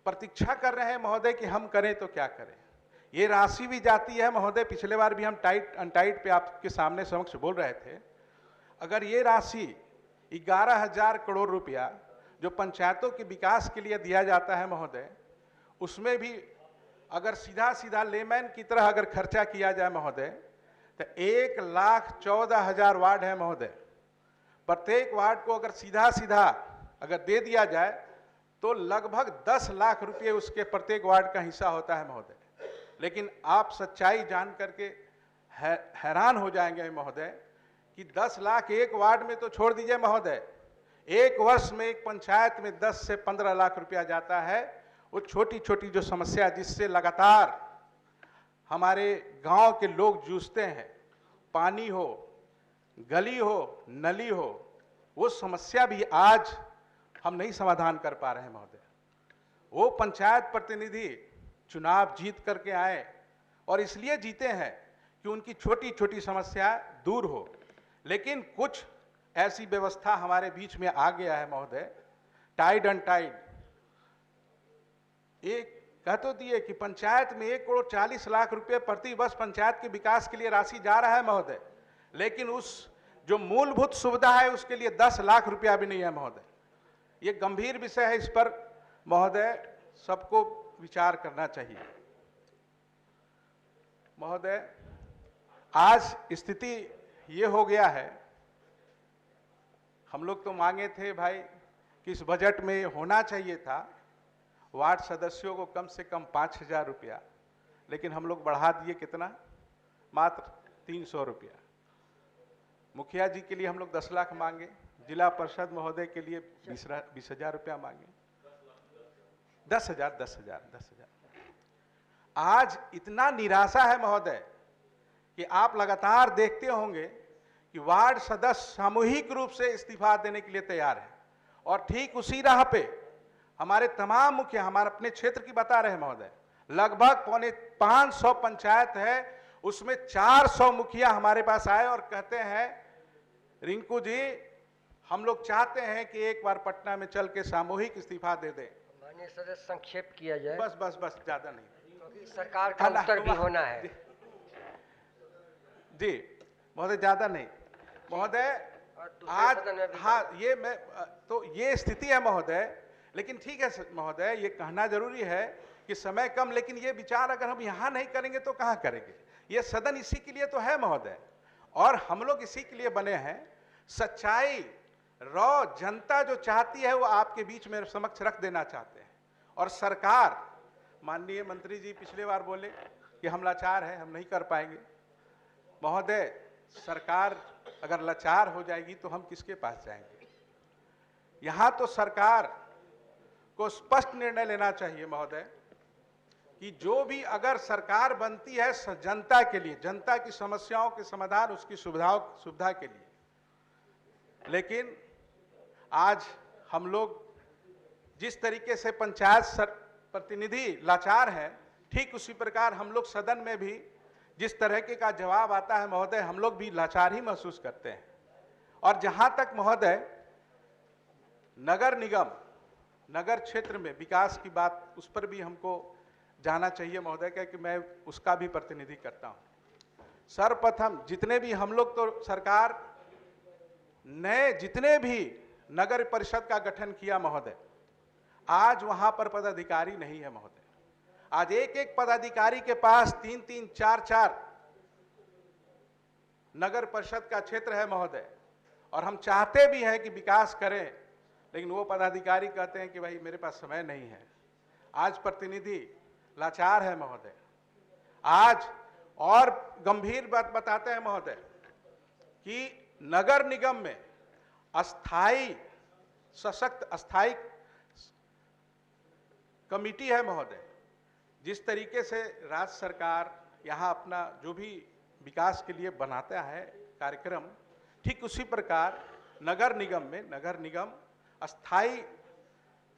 प्रतीक्षा कर रहे हैं महोदय कि हम करें तो क्या करें। ये राशि भी जाती है महोदय, पिछले बार भी हम टाइट अनटाइट पे आपके सामने समक्ष बोल रहे थे, अगर ये राशि 11,000 करोड़ रुपया जो पंचायतों के विकास के लिए दिया जाता है महोदय, उसमें भी अगर सीधा सीधा लेमैन की तरह अगर खर्चा किया जाए महोदय, तो 1,14,000 वार्ड है महोदय। प्रत्येक वार्ड को अगर सीधा सीधा अगर दे दिया जाए तो लगभग 10 लाख रुपए उसके प्रत्येक वार्ड का हिस्सा होता है महोदय। लेकिन आप सच्चाई जान करके हैरान हो जाएंगे महोदय कि 10 लाख एक वार्ड में तो छोड़ दीजिए महोदय, एक वर्ष में एक पंचायत में 10 से 15 लाख रुपया जाता है। वो छोटी छोटी जो समस्या जिससे लगातार हमारे गांव के लोग जूझते हैं, पानी हो, गली हो, नली हो, वो समस्या भी आज हम नहीं समाधान कर पा रहे हैं महोदय। वो पंचायत प्रतिनिधि चुनाव जीत करके आए और इसलिए जीते हैं कि उनकी छोटी छोटी समस्या दूर हो, लेकिन कुछ ऐसी व्यवस्था हमारे बीच में आ गया है महोदय, टाइड अनटाइड। एक कह तो दिए कि पंचायत में 1,40,00,000 रुपए प्रति वर्ष पंचायत के विकास के लिए राशि जा रहा है महोदय, लेकिन उस जो मूलभूत सुविधा है उसके लिए 10 लाख रुपया भी नहीं है महोदय। ये गंभीर विषय है, इस पर महोदय सबको विचार करना चाहिए। महोदय, आज स्थिति ये हो गया है, हम लोग तो मांगे थे भाई कि इस बजट में होना चाहिए था वार्ड सदस्यों को कम से कम 5,000 रुपया, लेकिन हम लोग बढ़ा दिए कितना, मात्र 300 रुपया। मुखिया जी के लिए हम लोग 10 लाख मांगे, जिला परिषद महोदय के लिए 20,000 रुपया मांगे, 10,000। आज इतना निराशा है महोदय कि आप लगातार देखते होंगे कि वार्ड सदस्य सामूहिक रूप से इस्तीफा देने के लिए तैयार है। और ठीक उसी राह पे हमारे तमाम मुखिया, हमारे अपने क्षेत्र की बता रहे हैं महोदय, लगभग 550 पंचायत है, उसमें 400 मुखिया हमारे पास आए और कहते हैं रिंकू जी हम लोग चाहते हैं कि एक बार पटना में चल के सामूहिक इस्तीफा दे दें। माननीय सदस्य संक्षेप किया जाए। बस ज्यादा नहीं, क्योंकि सरकार का उत्तर भी होना है। जी महोदय, ज्यादा नहीं महोदय। आज हाँ, ये मैं तो ये स्थिति है महोदय, लेकिन ठीक है महोदय, ये कहना जरूरी है कि समय कम, लेकिन ये विचार अगर हम यहाँ नहीं करेंगे तो कहाँ करेंगे। ये सदन इसी के लिए तो है महोदय, और हम लोग इसी के लिए बने हैं। सच्चाई रॉ जनता जो चाहती है वो आपके बीच में समक्ष रख देना चाहते हैं। और सरकार, माननीय मंत्री जी पिछले बार बोले कि हम लाचार हैं, हम नहीं कर पाएंगे। महोदय, सरकार अगर लाचार हो जाएगी तो हम किसके पास जाएंगे। यहां तो सरकार को स्पष्ट निर्णय लेना चाहिए महोदय कि जो भी अगर सरकार बनती है जनता के लिए, जनता की समस्याओं के समाधान, उसकी सुविधा के लिए, लेकिन आज हम लोग जिस तरीके से पंचायत प्रतिनिधि लाचार हैं, ठीक उसी प्रकार हम लोग सदन में भी जिस तरह के का जवाब आता है महोदय, हम लोग भी लाचार ही महसूस करते हैं। और जहां तक महोदय नगर निगम, नगर क्षेत्र में विकास की बात, उस पर भी हमको जाना चाहिए महोदय, क्योंकि मैं उसका भी प्रतिनिधि करता हूं। सर्वप्रथम जितने भी हम लोग तो सरकार नए जितने भी नगर परिषद का गठन किया महोदय, आज वहां पर पदाधिकारी नहीं है महोदय। आज एक एक पदाधिकारी के पास 3-3, 4-4 नगर परिषद का क्षेत्र है महोदय, और हम चाहते भी हैं कि विकास करें, लेकिन वो पदाधिकारी कहते हैं कि भाई मेरे पास समय नहीं है। आज प्रतिनिधि लाचार है महोदय। आज और गंभीर बात बताते हैं महोदय कि नगर निगम में अस्थाई सशक्त अस्थाई कमिटी है महोदय। जिस तरीके से राज्य सरकार यहाँ अपना जो भी विकास के लिए बनाता है कार्यक्रम, ठीक उसी प्रकार नगर निगम में नगर निगम अस्थाई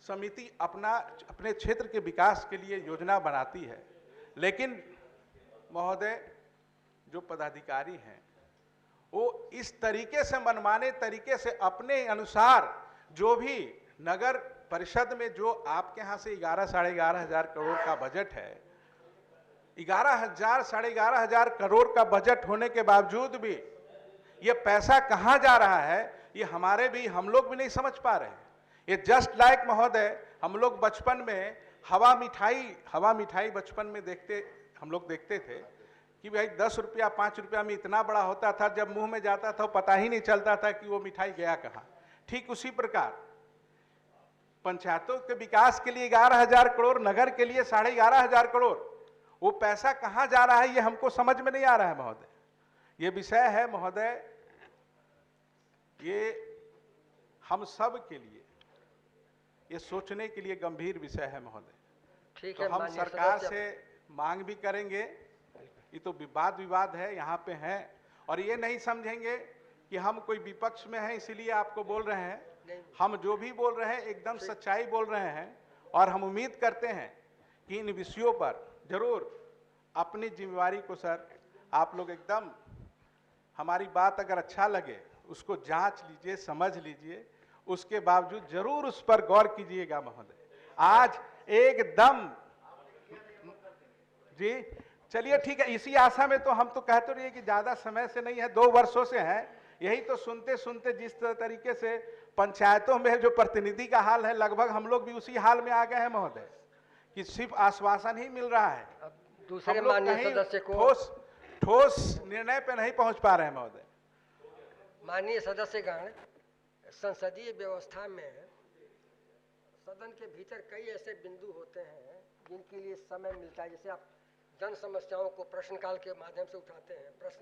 समिति अपने क्षेत्र के विकास के लिए योजना बनाती है। लेकिन महोदय जो पदाधिकारी हैं वो इस तरीके से मनमाने तरीके से अपने अनुसार जो भी नगर परिषद में जो आपके यहाँ से 11 साढ़े 11 हजार करोड़ का बजट है, 11,000 साढ़े 11 हजार करोड़ का बजट होने के बावजूद भी ये पैसा कहां जा रहा है, ये हम लोग भी नहीं समझ पा रहे हैं। ये जस्ट लाइक महोदय, हम लोग बचपन में हवा मिठाई बचपन में हम लोग देखते थे कि भाई 10 रुपया 5 रुपया में इतना बड़ा होता था, जब मुंह में जाता था पता ही नहीं चलता था कि वो मिठाई गया कहां। ठीक उसी प्रकार पंचायतों के विकास के लिए 11,000 करोड़, नगर के लिए 11,500 करोड़, वो पैसा कहां जा रहा है ये हमको समझ में नहीं आ रहा है महोदय। ये विषय है महोदय, ये हम सब के लिए ये सोचने के लिए गंभीर विषय है महोदय। ठीक तो है, हम सरकार से मांग भी करेंगे, ये तो विवाद है यहाँ पे है, और ये नहीं समझेंगे कि हम कोई विपक्ष में हैं इसीलिए आपको बोल रहे हैं। हम जो भी बोल रहे हैं एकदम सच्चाई बोल रहे हैं, और हम उम्मीद करते हैं कि इन विषयों पर जरूर अपनी जिम्मेवारी को सर आप लोग एकदम, हमारी बात अगर अच्छा लगे उसको जांच लीजिए, समझ लीजिए, उसके बावजूद जरूर उस पर गौर कीजिएगा महोदय। आज एकदम जी चलिए ठीक है, इसी आशा में तो हम तो कहते रहिए कि ज्यादा समय से नहीं है, 2 वर्षों से है, यही तो सुनते सुनते जिस तरीके से पंचायतों में जो प्रतिनिधि का हाल है, लगभग हम लोग भी उसी हाल में आ गए हैं महोदय, कि सिर्फ आश्वासन ही मिल रहा है, दूसरे माननीय सदस्य को ठोस निर्णय पे नहीं पहुंच पा रहे हैं महोदय। माननीय सदस्यगण, संसदीय व्यवस्था में सदन के भीतर कई ऐसे बिंदु होते हैं जिनके लिए समय मिलता है। जैसे आप जन समस्याओं को प्रश्नकाल के माध्यम से उठाते हैं, प्रश्न